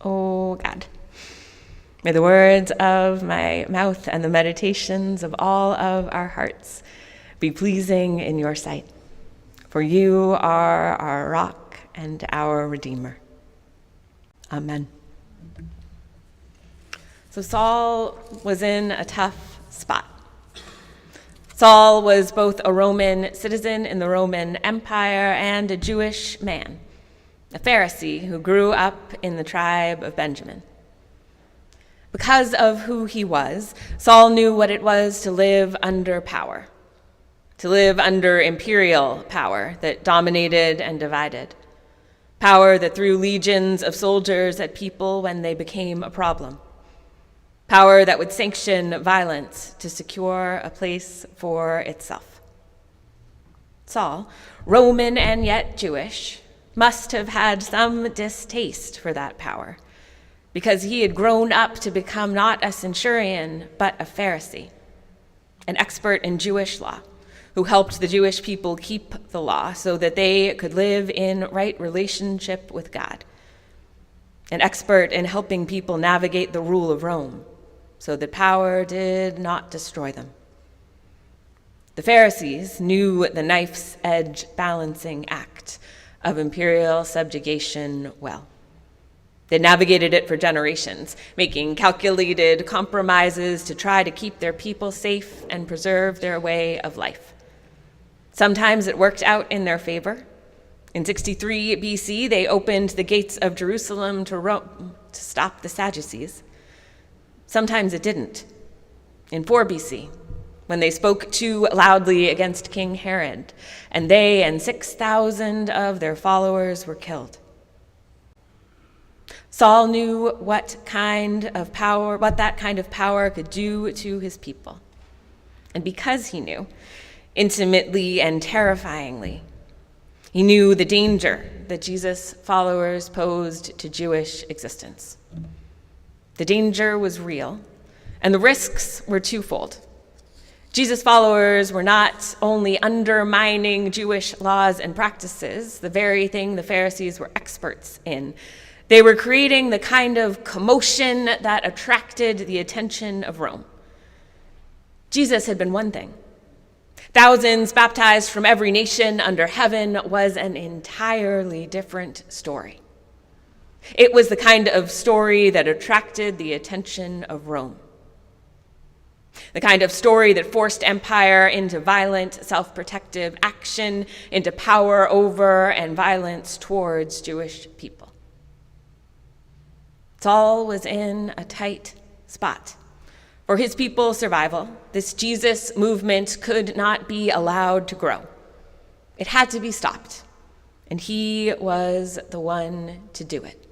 O God, may the words of my mouth and the meditations of all of our hearts be pleasing in your sight, for you are our rock and our Redeemer. Amen. So Saul was in a tough spot. Saul was both a Roman citizen in the Roman Empire and a Jewish man, a Pharisee who grew up in the tribe of Benjamin. Because of who he was, Saul knew what it was to live under power, to live under imperial power that dominated and divided, power that threw legions of soldiers at people when they became a problem, power that would sanction violence to secure a place for itself. Saul, Roman and yet Jewish, must have had some distaste for that power because he had grown up to become not a centurion, but a Pharisee, an expert in Jewish law, who helped the Jewish people keep the law so that they could live in right relationship with God, an expert in helping people navigate the rule of Rome so that power did not destroy them. The Pharisees knew the knife's edge balancing act of imperial subjugation well. They navigated it for generations, making calculated compromises to try to keep their people safe and preserve their way of life. Sometimes it worked out in their favor. In 63 BC, they opened the gates of Jerusalem to Rome to stop the Sadducees. Sometimes it didn't. In 4 BC, when they spoke too loudly against King Herod, and they and 6,000 of their followers were killed. Saul knew what that kind of power could do to his people. And because he knew, intimately and terrifyingly, he knew the danger that Jesus' followers posed to Jewish existence. The danger was real, and the risks were twofold. Jesus' followers were not only undermining Jewish laws and practices, the very thing the Pharisees were experts in, they were creating the kind of commotion that attracted the attention of Rome. Jesus had been one thing. Thousands baptized from every nation under heaven was an entirely different story. It was the kind of story that attracted the attention of Rome. The kind of story that forced empire into violent, self-protective action, into power over and violence towards Jewish people. Saul was in a tight spot. For his people's survival, this Jesus movement could not be allowed to grow. It had to be stopped, and he was the one to do it.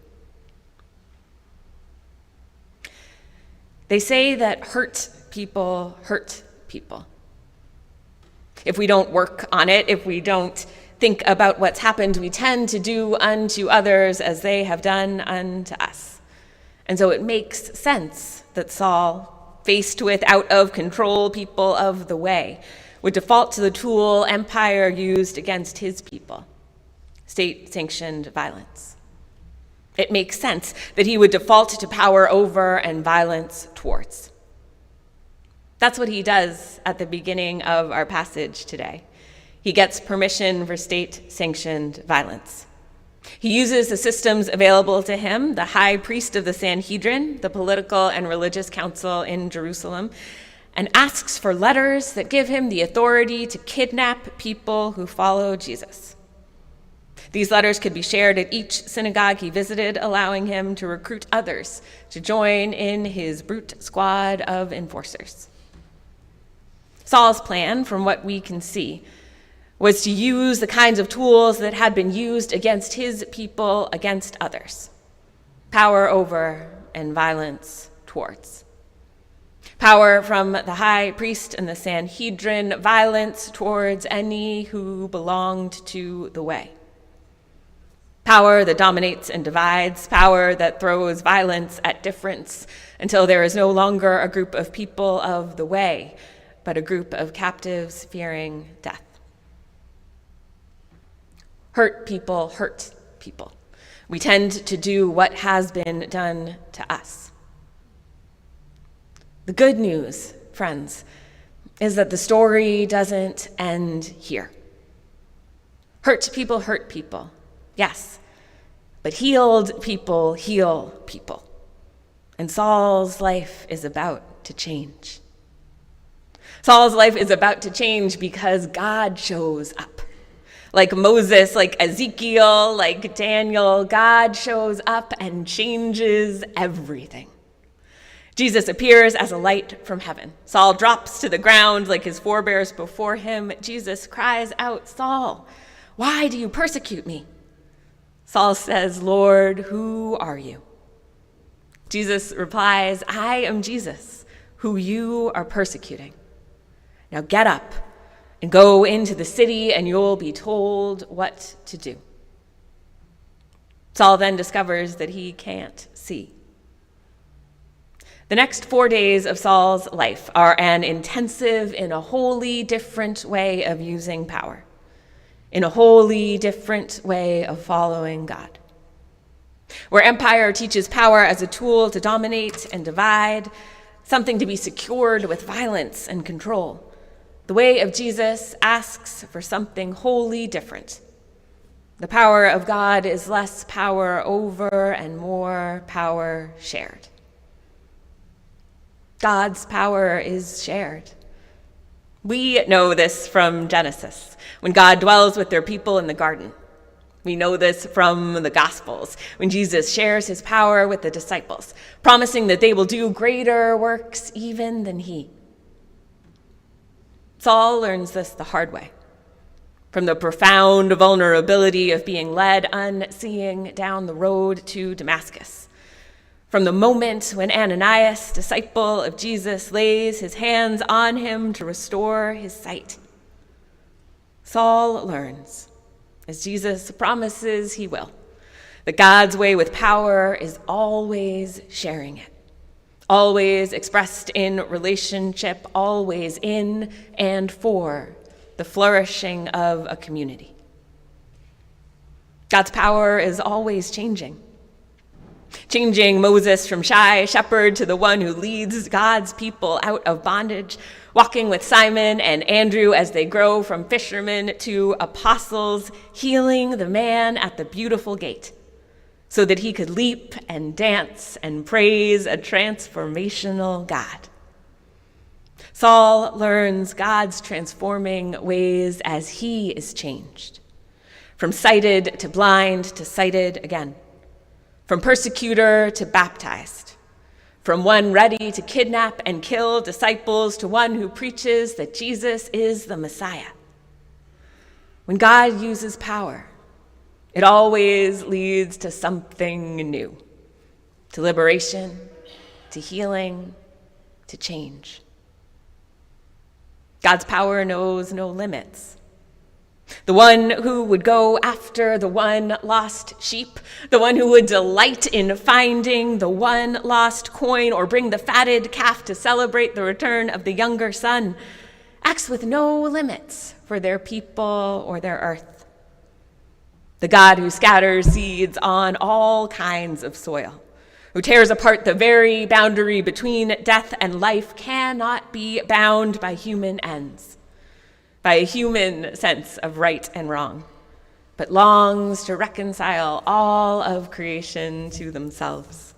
They say that hurt people hurt people. If we don't work on it, if we don't think about what's happened, we tend to do unto others as they have done unto us. And so it makes sense that Saul, faced with out-of-control people of the way, would default to the tool empire used against his people, state-sanctioned violence. It makes sense that he would default to power over and violence towards. That's what he does at the beginning of our passage today. He gets permission for state-sanctioned violence. He uses the systems available to him, the high priest of the Sanhedrin, the political and religious council in Jerusalem, and asks for letters that give him the authority to kidnap people who follow Jesus. These letters could be shared at each synagogue he visited, allowing him to recruit others to join in his brute squad of enforcers. Saul's plan, from what we can see, was to use the kinds of tools that had been used against his people against others. Power over and violence towards. Power from the high priest and the Sanhedrin, violence towards any who belonged to the way. Power that dominates and divides, power that throws violence at difference until there is no longer a group of people of the way, but a group of captives fearing death. Hurt people We tend to do what has been done to us. The good news, friends, is that the story doesn't end here. Hurt people, yes, but healed people heal people. And Saul's life is about to change. Saul's life is about to change because God shows up. Like Moses, like Ezekiel, like Daniel, God shows up and changes everything. Jesus appears as a light from heaven. Saul drops to the ground like his forebears before him. Jesus cries out, "Saul, why do you persecute me?" Saul says, "Lord, who are you?" Jesus replies, "I am Jesus, who you are persecuting. Now get up and go into the city, and you'll be told what to do." Saul then discovers that he can't see. The next 4 days of Saul's life are an intensive in a wholly different way of using power, in a wholly different way of following God. Where empire teaches power as a tool to dominate and divide, something to be secured with violence and control, the way of Jesus asks for something wholly different. The power of God is less power over and more power shared. God's power is shared. We know this from Genesis, when God dwells with their people in the garden. We know this from the Gospels, when Jesus shares his power with the disciples, promising that they will do greater works even than he. Saul learns this the hard way, from the profound vulnerability of being led unseeing down the road to Damascus. From the moment when Ananias, disciple of Jesus, lays his hands on him to restore his sight. Saul learns, as Jesus promises he will, that God's way with power is always sharing it, always expressed in relationship, always in and for the flourishing of a community. God's power is always changing Moses from shy shepherd to the one who leads God's people out of bondage, walking with Simon and Andrew as they grow from fishermen to apostles, healing the man at the beautiful gate so that he could leap and dance and praise a transformational God. Saul learns God's transforming ways as he is changed, from sighted to blind to sighted again, from persecutor to baptized, from one ready to kidnap and kill disciples to one who preaches that Jesus is the Messiah. When God uses power, it always leads to something new, to liberation, to healing, to change. God's power knows no limits. The one who would go after the one lost sheep, the one who would delight in finding the one lost coin or bring the fatted calf to celebrate the return of the younger son, acts with no limits for their people or their earth. The God who scatters seeds on all kinds of soil, who tears apart the very boundary between death and life, cannot be bound by human ends, by a human sense of right and wrong, but longs to reconcile all of creation to themselves.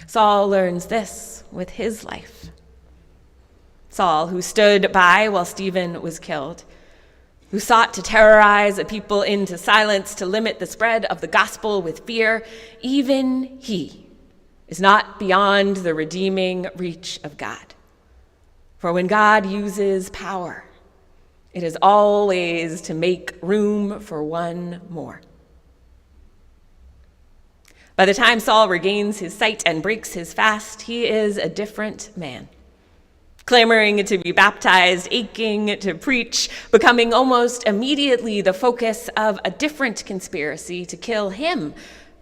Saul learns this with his life. Saul, who stood by while Stephen was killed, who sought to terrorize a people into silence to limit the spread of the gospel with fear, even he is not beyond the redeeming reach of God. For when God uses power, it is always to make room for one more. By the time Saul regains his sight and breaks his fast, he is a different man, clamoring to be baptized, aching to preach, becoming almost immediately the focus of a different conspiracy to kill him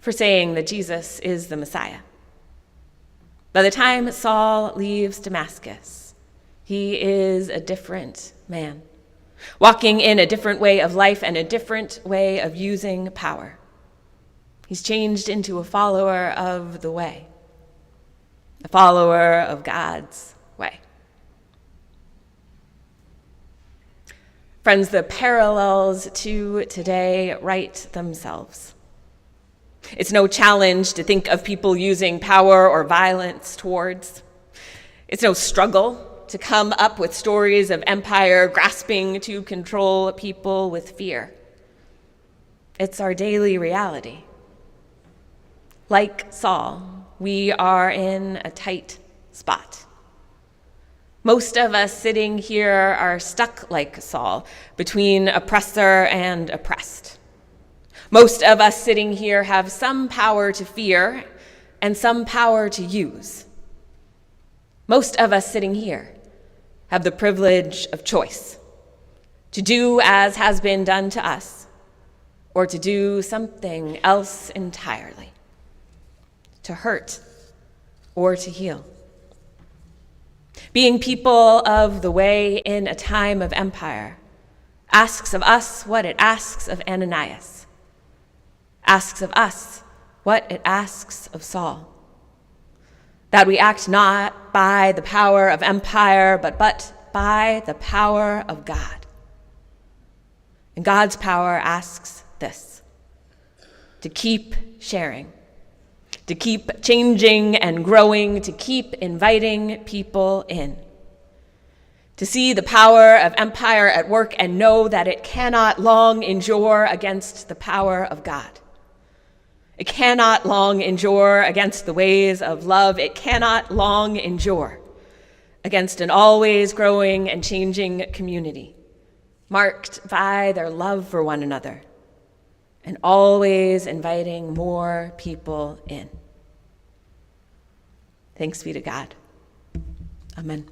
for saying that Jesus is the Messiah. By the time Saul leaves Damascus, he is a different man, walking in a different way of life and a different way of using power. He's changed into a follower of the way, a follower of God's way. Friends, the parallels to today write themselves. It's no challenge to think of people using power or violence towards. It's no struggle to come up with stories of empire grasping to control people with fear. It's our daily reality. Like Saul, we are in a tight spot. Most of us sitting here are stuck like Saul, between oppressor and oppressed. Most of us sitting here have some power to fear and some power to use. Most of us sitting here have the privilege of choice, to do as has been done to us, or to do something else entirely, to hurt or to heal. Being people of the way in a time of empire asks of us what it asks of Ananias, asks of us what it asks of Saul. That we act not by the power of empire, but by the power of God. And God's power asks this: to keep sharing, to keep changing and growing, to keep inviting people in, to see the power of empire at work and know that it cannot long endure against the power of God. It cannot long endure against the ways of love. It cannot long endure against an always growing and changing community, marked by their love for one another and always inviting more people in. Thanks be to God. Amen.